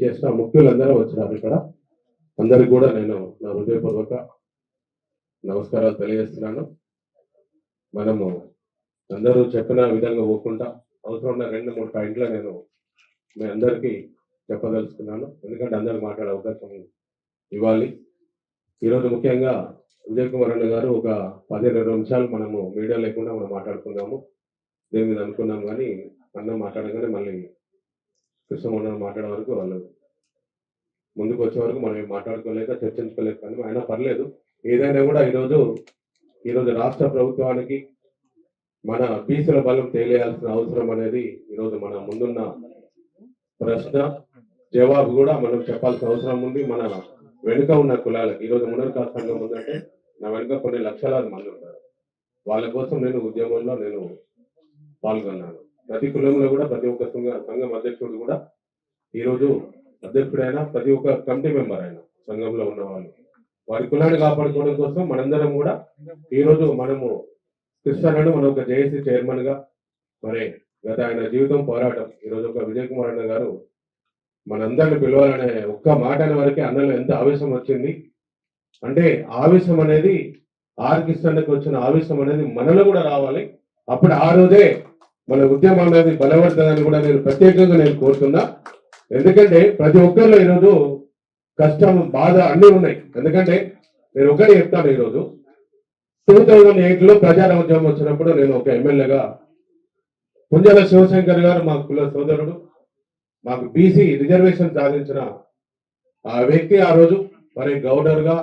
చేసిన ముఖ్యులందరూ వచ్చినారు ఇక్కడ. అందరికి కూడా నేను నా హృదయపూర్వక నమస్కారాలు తెలియజేస్తున్నాను. మనము అందరూ చెప్పిన విధంగా పోకుండా అవసరం ఉన్న 2-3 పాయింట్లు నేను మీ అందరికీ చెప్పదలుచుకున్నాను. ఎందుకంటే అందరికి మాట్లాడే అవకాశం ఇవ్వాలి. ఈరోజు ముఖ్యంగా విజయ్ కుమార్ అన్న గారు ఒక 15 నిమిషాలు మనము మీడియా లేకుండా మనం మాట్లాడుకుందాము దేని మీద అనుకున్నాం, కానీ అన్న మాట్లాడగానే మళ్ళీ కృష్ణమోహన్ మాట్లాడే వరకు వాళ్ళు ముందుకు వచ్చే వరకు మనం మాట్లాడుకోలేక చర్చించుకోలేక, కానీ అయినా పర్లేదు. ఏదైనా కూడా ఈరోజు రాష్ట్ర ప్రభుత్వానికి మన బీసీల బలం తెలియాల్సిన అవసరం అనేది ఈరోజు మన ముందున్న ప్రశ్న జవాబు కూడా మనం చెప్పాల్సిన అవసరం ఉంది. మన వెనుక ఉన్న కులాలకు ఈరోజు మునర్కా సంఘం ఉందంటే నా వెనుక కొన్ని లక్షలాది మంది ఉంటారు. వాళ్ళ కోసం నేను ఉద్యమంలో నేను పాల్గొన్నాను. ప్రతి కులంలో కూడా ప్రతి ఒక్క సంఘం అధ్యక్షుడు కూడా ఈరోజు అధ్యక్షుడైనా ప్రతి ఒక్క కమిటీ మెంబర్ అయినా సంఘంలో ఉన్న వాళ్ళు వారి కులాన్ని కాపాడుకోవడం కోసం మనందరం కూడా ఈరోజు మనము కృష్ణారాయణ మన ఒక జేఏసీ చైర్మన్ గా మరి గత ఆయన జీవితం పోరాటం ఈరోజు ఒక విజయ్ కుమార్ అన్న గారు మనందరిని పిలవాలనే ఒక్క మాట అనే వరకే అన్నలో ఎంత ఆవేశం వచ్చింది అంటే, ఆవేశం అనేది కృష్ణన్నకి వచ్చిన ఆవేశం అనేది మనలో కూడా రావాలి. అప్పుడు ఆ రోజే మన ఉద్యమం అనేది బలపడుతుందని కూడా నేను ప్రత్యేకంగా నేను కోరుతున్నా. ఎందుకంటే ప్రతి ఒక్కరిలో ఈరోజు కష్టం బాధ అన్నీ ఉన్నాయి. ఎందుకంటే నేను ఒకటి చెప్తాను, ఈరోజు 2008లో ప్రజా ఉద్యమం వచ్చినప్పుడు నేను ఒక ఎమ్మెల్యేగా పుంజల శివశంకర్ గారు మా కుల సోదరుడు, మాకు బీసీ రిజర్వేషన్ సాధించిన ఆ వ్యక్తి ఆ రోజు మరి గవర్నర్గా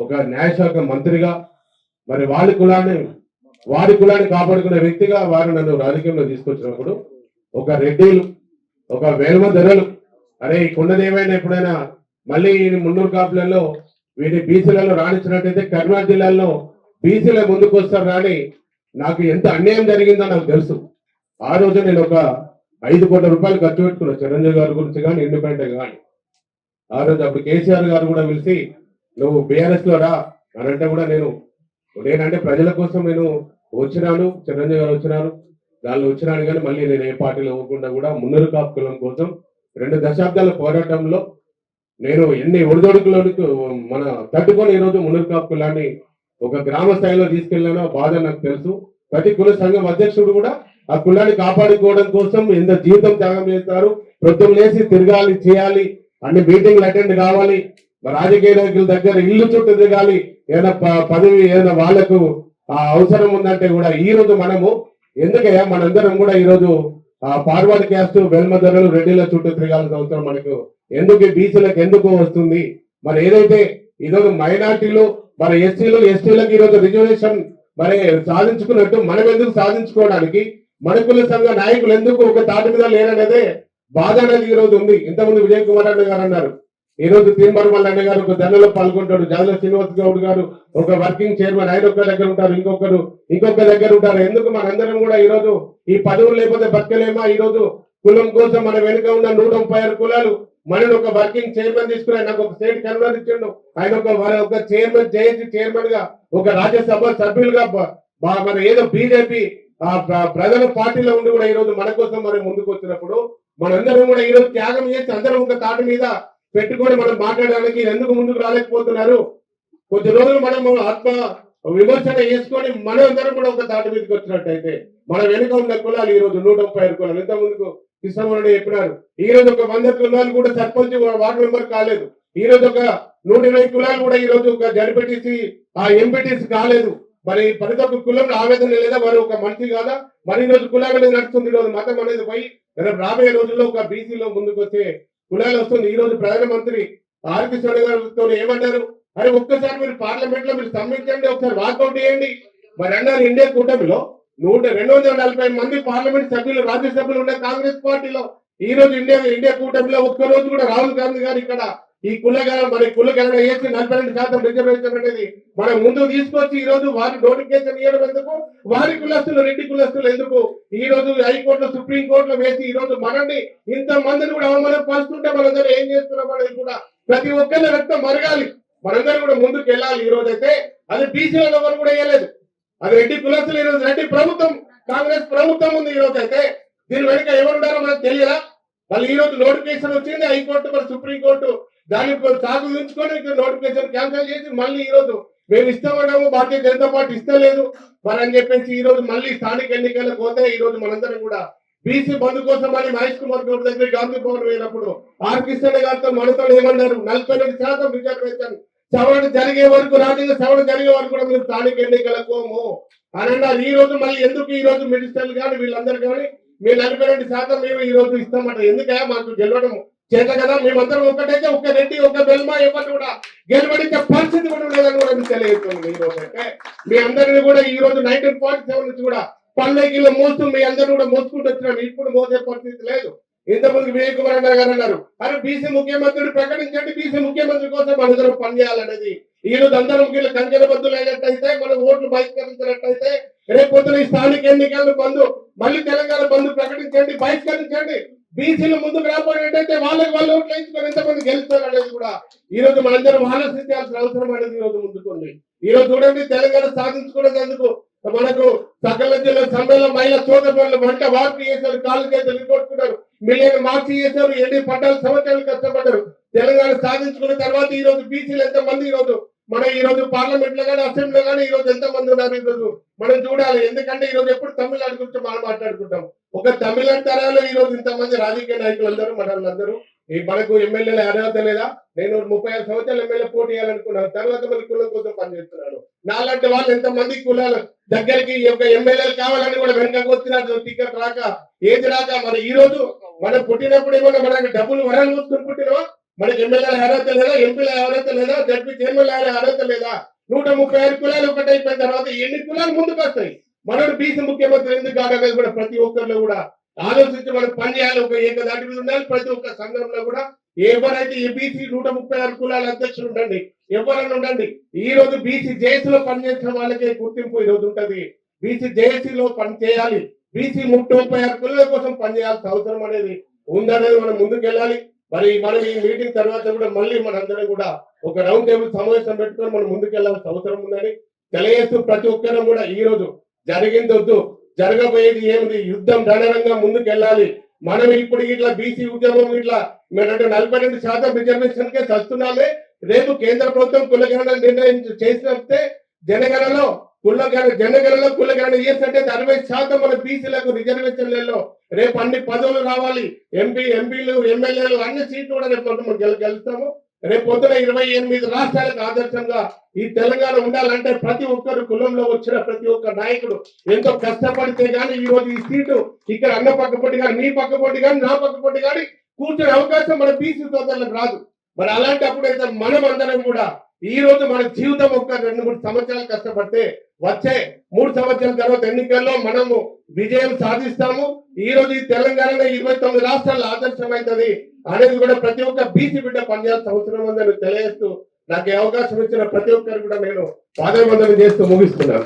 ఒక న్యాయశాఖ మంత్రిగా మరి వారి కులాన్ని కాపాడుకునే వ్యక్తిగా వారు నన్ను రాజకీయంలో తీసుకొచ్చినప్పుడు ఒక రెడ్డిలు ఒక వేల్మ ధరలు అరే కొండదేమైనా ఎప్పుడైనా మళ్ళీ మున్నూరు కాపులలో వీటి బీసీలలో రాణించినట్టయితే కర్నూలు జిల్లాలో బీసీల ముందుకు వస్తారు. కానీ నాకు ఎంత అన్యాయం జరిగిందో నాకు తెలుసు. ఆ రోజు నేను ఒక 5 కోట్ల రూపాయలు ఖర్చు పెట్టుకున్నాను చిరంజీవి గారి గురించి కానీ ఇండిపెండెంట్ కానీ. ఆ రోజు అప్పుడు కేసీఆర్ గారు కూడా పిలిచి నువ్వు బీఆర్ఎస్ లో రా అని అంటే కూడా నేనంటే ప్రజల కోసం నేను వచ్చినాను, చిరంజీవి గారు వచ్చినారు, దానిలో వచ్చినాను. కానీ మళ్ళీ నేను ఏ పార్టీలో ఇవ్వకుండా కూడా మున్నూరు కాపు కులం కోసం 2 దశాబ్దాల పోరాటంలో నేను ఎన్ని ఒడిదొడుకులకు మన తట్టుకొని ఈరోజు మున్నూరు కాపు కులాన్ని ఒక గ్రామ స్థాయిలో తీసుకెళ్లానో బాధ నాకు తెలుసు. ప్రతి కుల సంఘం అధ్యక్షుడు కూడా ఆ కులాన్ని కాపాడుకోవడం కోసం ఎంత జీవితం త్యాగం చేస్తారు. ప్రొద్దున లేసి తిరగాలి, చేయాలి, అన్ని మీటింగ్లు అటెండ్ కావాలి, రాజకీయ నాయకుల దగ్గర ఇల్లు చుట్టూ తిరగాలి, ఏదైనా పదవి ఏదైనా వాళ్లకు అవసరం ఉందంటే కూడా ఈ రోజు మనము ఎందుకయ్యా మనందరం కూడా ఈరోజు ఫార్వర్డ్ క్యాస్ట్ వెల్మధరలు రెడ్డిల చుట్టూ తిరగాల్సిన అవసరం మనకు ఎందుకు, బీసీలకు ఎందుకు వస్తుంది? మరి ఏదైతే ఈరోజు మైనార్టీలు మరి ఎస్సీలు ఎస్టీలకు ఈరోజు రిజర్వేషన్ మరి సాధించుకున్నట్టు మనం ఎందుకు సాధించుకోవడానికి మన కుల సంఘ నాయకులు ఎందుకు ఒక తాటి మీద లేరనేదే బాధ అనేది ఈ రోజు ఉంది. ఇంతకుముందు విజయ్ కుమార్ అన్న గారు అన్నారు, ఈ రోజు తీన్మర్మల్ అన్న గారు ఒక ధరలో పాల్గొంటాడు, జాదల శ్రీనివాస్ గౌడ్ గారు ఒక వర్కింగ్ చైర్మన్, ఆయన ఒక దగ్గర ఉంటారు, ఇంకొక దగ్గర ఉంటారు. ఎందుకు మనందరం కూడా ఈ రోజు ఈ పదవులు లేకపోతే బతకలేమా? ఈ రోజు కులం కోసం మన వెనుక ఉన్న 136 కులాలు మనని ఒక వర్కింగ్ చైర్మన్ తీసుకుని నాకు ఒక స్టేట్ కన్వీనర్ ఇచ్చిండు, ఆయన ఒక చైర్మన్ జేఏసీ చైర్మన్ గా ఒక రాజ్యసభ సభ్యులుగా మన ఏదో బీజేపీ ప్రజల పార్టీలో ఉండి కూడా ఈ రోజు మన కోసం మనం ముందుకు వచ్చినప్పుడు మనందరం కూడా ఈ రోజు త్యాగం చేసి అందరం ఒక తాటి మీద పెట్టుకొని మనం మాట్లాడడానికి ఎందుకు ముందుకు రాలేకపోతున్నారు? కొద్ది రోజులు మనం ఆత్మ విమర్శన చేసుకొని మనం అందరం కూడా ఒక తాటి మీదకి వచ్చినట్టయితే మన వెనుక ఉన్న కులాలు ఈ రోజు 136 కులాలు. ఇంత ముందుకు కృష్ణమోహన్ చెప్పినారు, ఈ రోజు ఒక 100 కులాలు కూడా సర్పంచ్ వార్డు మెంబర్ కాలేదు. ఈ రోజు ఒక 120 కులాలు కూడా ఈ రోజు ఒక జడ్పీటీసీ ఎంపీటీసీ కాలేదు. మరి ప్రతి ఒక్క కులంలో ఆవేదన లేదా? మరి ఒక మనిషి కాదా? మరి ఈ రోజు కులాలు అనేది నడుస్తుంది. ఈ రోజు మతం అనేది పోయి రాబోయే రోజుల్లో ఒక బీసీలో ముందుకు వచ్చే కులాలు వస్తుంది. ఈ రోజు ప్రధానమంత్రి కృష్ణ గారితో ఏమన్నారు, అరే ఒక్కసారి మీరు పార్లమెంట్ లో మీరు సమ్మించండి, ఒకసారి వాకౌట్ చేయండి. మరి అన్నారు ఇండియా కూటమిలో 240 మంది పార్లమెంట్ సభ్యులు రాజ్యసభలు ఉన్న కాంగ్రెస్ పార్టీలో ఈ రోజు ఇండియా కూటమిలో ఒక్క రోజు కూడా రాహుల్ గాంధీ గారు ఇక్కడ ఈ కులగణన చేసి 42% రిజర్వేషన్ అనేది మనం ముందు తీసుకొచ్చి ఈ రోజు వారి నోటిఫికేషన్ ఇవ్వడం ఎందుకు? వారి కులస్తులు రెడ్డి కులస్తులు ఎందుకు ఈ రోజు హైకోర్టులో సుప్రీం కోర్టులో వేసి ఈ రోజు మనల్ని ఇంత మందిని కూడా అవమానం పరుస్తుంటే మనందరూ ఏం చేస్తున్నాం అనేది కూడా ప్రతి ఒక్కరి రక్తం మరగాలి, మనందరూ కూడా ముందుకు వెళ్ళాలి. ఈ రోజు అయితే అది బీసీలలో ఎవరు కూడా వేయలేదు, అది రెడ్డి కులస్తులు. ఈ రోజు రెడ్డి ప్రభుత్వం కాంగ్రెస్ ప్రభుత్వం ఉంది. ఈ రోజు అయితే దీని వెనుక ఎవరున్నారో మనకు తెలియదా? మళ్ళీ ఈ రోజు నోటిఫికేషన్ వచ్చింది హైకోర్టు మరి సుప్రీంకోర్టు దాన్ని సాగు ఉంచుకొని నోటిఫికేషన్ క్యాన్సిల్ చేసి మళ్ళీ ఈ రోజు మేము ఇస్తామన్నాము భారతీయ జనతా పార్టీ ఇస్తలేదు మరి అని చెప్పేసి ఈ రోజు మళ్ళీ స్థానిక ఎన్నికలకు పోతే ఈ రోజు మనందరం కూడా బీసీ బంధు కోసం మళ్ళీ మహేష్ కుమార్ గౌడ్ దగ్గర గాంధీ భవన్ పోయినప్పుడు ఆర్ కిషన్ గారితో మనతో ఏమన్నారు 42% రిజర్వేషన్ సవరణ జరిగే వరకు రాజ్యాంగ సవరణ జరిగే వరకు కూడా మీరు స్థానిక ఎన్నికలకు పోము అని అన్నారు. ఈ రోజు మళ్ళీ ఎందుకు ఈ రోజు మినిస్టర్లు కానీ వీళ్ళందరూ కానీ మీరు 42% మేము ఈ రోజు ఇస్తామంట ఎందుకయ్యా మాకు గెలవడం చేత కదా మేమందరం ఒకటైతే ఒక రెడ్డి ఒక బెల్మా ఎవరు కూడా గెలవడించే పరిస్థితి కూడా ఉండేదని కూడా మీకు తెలియజేస్తుంది. ఈ రోజు అయితే మీ అందరినీ కూడా ఈ రోజు 1947 నుంచి కూడా పల్లెకిలో మోస్తూ మీ అందరూ కూడా మోసుకుంటూ వచ్చినాం. ఇప్పుడు మోసే పరిస్థితి లేదు. ఇంతమంది వివేక్ కుమార్ గారు అన్నారు అరే బీసీ ముఖ్యమంత్రిని ప్రకటించండి బీసీ ముఖ్యమంత్రి కోసం మనందరం పనిచేయాలనేది. ఈ రోజు అందరం వీళ్ళు కంచెల బద్దులు అయినట్టయితే మన ఓట్లు బహిష్కరించినట్టయితే రేపు పొద్దున ఈ స్థానిక ఎన్నికలను బంధు మళ్ళీ తెలంగాణ బంధు ప్రకటించండి బహిష్కరించండి బీసీలు ముందుకు రాబోయేటైతే వాళ్ళకి వాళ్ళు ఓట్లు వేయించుకొని ఎంతమంది గెలుస్తారు అనేది కూడా ఈ రోజు మనందరం ఆలోచించాల్సిన అవసరం అనేది ఈ రోజు ముందుకుంది. ఈ రోజు చూడండి తెలంగాణ సాధించుకునేందుకు మనకు సకల జిల్లా సమ్మెలో మహిళా సోదరులు వంట వార్పు చేశారు కాళ్ళు చేతులు కొట్టుకున్నారు మిలియన్ మార్చి చేశారు 8 సంవత్సరాలు కష్టపడ్డారు. తెలంగాణ సాధించుకున్న తర్వాత ఈ రోజు బీసీలు ఎంతమంది ఈ రోజు మన ఈ రోజు పార్లమెంట్ లో కానీ అసెంబ్లీలో కానీ ఈ రోజు ఎంతమంది ఉన్నారు ఈ రోజు మనం చూడాలి. ఎందుకంటే ఈ రోజు ఎప్పుడు తమిళనాడు గురించి మనం మాట్లాడుకుంటాం. ఒక తమిళనాడు తరాలో ఈ రోజు ఇంతమంది రాజకీయ నాయకులు అందరూ మనల్ని మనకు ఎమ్మెల్యేల అర్హత లేదా నేను 35 సంవత్సరాలు ఎమ్మెల్యే పోటీ చేయాలనుకున్నాను తర్వాత మళ్ళీ కులం కోసం పనిచేస్తున్నాను. నాలాంటి వాళ్ళు ఎంతమంది కులాలు దగ్గరికి ఒక ఎమ్మెల్యేలు కావాలని కూడా వెనకకు వచ్చినారు టికెట్ రాక ఏది రాక మన ఈ రోజు మనం పుట్టినప్పుడు ఏమన్నా మనకి డబ్బులు వరాలు వస్తుని పుట్టినవా మనకి ఎమ్మెల్యేల అర్హత లేదా ఎంపీల అర్హత లేదా జడ్పీ చైర్మన్ అర్హత లేదా 135 కులాలు ఒకటైపోయిన తర్వాత ఎన్ని కులాలు ముందుకు వస్తాయి. మనోడు బీసీ ముఖ్యమంత్రి ఎందుకు కాదనేది కూడా ప్రతి ఒక్కరిలో కూడా ఆలోచించి మనం పని చేయాలి. ఒక ఏకదాటి మీద ఉండాలి. ప్రతి ఒక్క సంఘంలో కూడా ఎవరైతే ఈ బీసీ 136 కులాల అధ్యక్షులు ఉండండి ఎవరైనా ఉండండి ఈ రోజు బీసీ జేఏసీలో పనిచేసిన వాళ్ళకే గుర్తింపు ఈ రోజు ఉంటది. బీసీ జేఏసీలో పని చేయాలి బీసీ 136 కులాల కోసం పనిచేయాల్సిన అవసరం అనేది ఉందనేది మనం ముందుకెళ్ళాలి. మరి మనం ఈ మీటింగ్ తర్వాత కూడా మళ్ళీ మనందరం కూడా ఒక రౌండ్ టేబుల్ సమావేశం పెట్టుకొని మనం ముందుకెళ్లాల్సిన అవసరం ఉందని తెలియజేస్తూ ప్రతి ఒక్కరూ కూడా ఈ రోజు జరిగింది వద్దు జరగబోయేది ఏమిటి యుద్ధం రణరంగా ముందుకెళ్ళాలి. మనం ఇప్పుడు ఇట్లా బీసీ ఉద్యమం ఇట్లా మేమంటే 42% రిజర్వేషన్ కే చస్తున్నామే. రేపు కేంద్ర ప్రభుత్వం కులగణన నిర్ణయం చేసినట్టే జనగణనలో కులగణన చేసినట్టే 60% మన బీసీలకు రిజర్వేషన్లలో రేపు అన్ని పదవులు రావాలి. ఎంపీలు ఎమ్మెల్యేలు అన్ని సీట్లు కూడా రేపు మనం గెలుస్తాము. రేపు పొద్దున 28 రాష్ట్రాలకు ఆదర్శంగా ఈ తెలంగాణ ఉండాలంటే ప్రతి ఒక్కరు కులంలో వచ్చిన ప్రతి ఒక్క నాయకుడు ఎంతో కష్టపడితే గానీ ఈ రోజు ఈ సీటు ఇక్కడ అన్న పక్క పొట్టి కానీ మీ పక్క పొట్టి కానీ నా పక్క పొట్టి కానీ కూర్చునే అవకాశం మన బీసీ సోదరులకు రాదు. మరి అలాంటప్పుడు అయితే మనం అందరం కూడా ఈ రోజు మన జీవితం ఒక 2-3 సంవత్సరాలు కష్టపడితే వచ్చే 3 సంవత్సరాల తర్వాత ఎన్నికల్లో మనము విజయం సాధిస్తాము. ఈ రోజు ఈ తెలంగాణలో 29 రాష్ట్రాల ఆదర్శమైంది అనేది కూడా ప్రతి ఒక్క బీసీ బిడ్డ పనిచేయాల్సిన అవసరం ఉందని తెలియజేస్తూ నాకు అవకాశం ఇచ్చిన ప్రతి ఒక్కరు కూడా నేను పాదాభివందనం చేస్తూ ముగిస్తున్నాను.